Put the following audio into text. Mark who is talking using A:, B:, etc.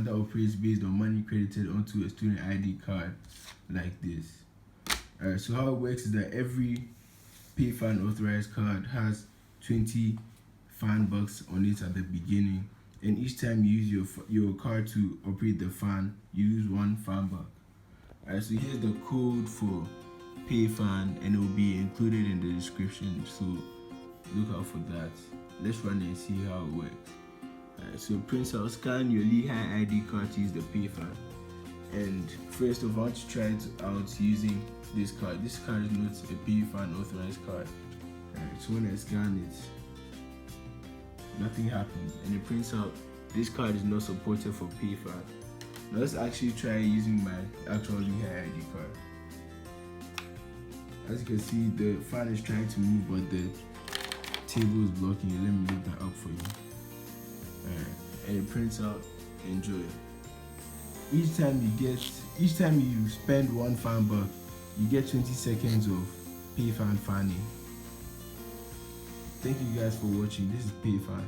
A: PayFan that operates based on money credited onto a student ID card like this. Alright, so how it works is that every PayFan authorized card has 20 fan bucks on it at the beginning, and each time you use your card to operate the fan, you lose 1 fan buck. Alright, so here's the code for PayFan, and it will be included in the description, so look out for that. Let's run and see how it works. Alright, so Prince, I'll scan your Lehigh ID card to use the PayFan. And first of all, I want to try it out using this card. This card is not a PayFan authorized card. Alright, so when I scan it, nothing happens, and it prints out this card is not supported for PayFan. Now let's actually try using my actual Lehigh ID card. As you can see, the fan is trying to move, but the table is blocking it. Let me lift that up for you. Alright, and it prints out, enjoy. Each time you spend 1 fan buck, you get 20 seconds of PayFan fanning. Thank you guys for watching. This is PayFan.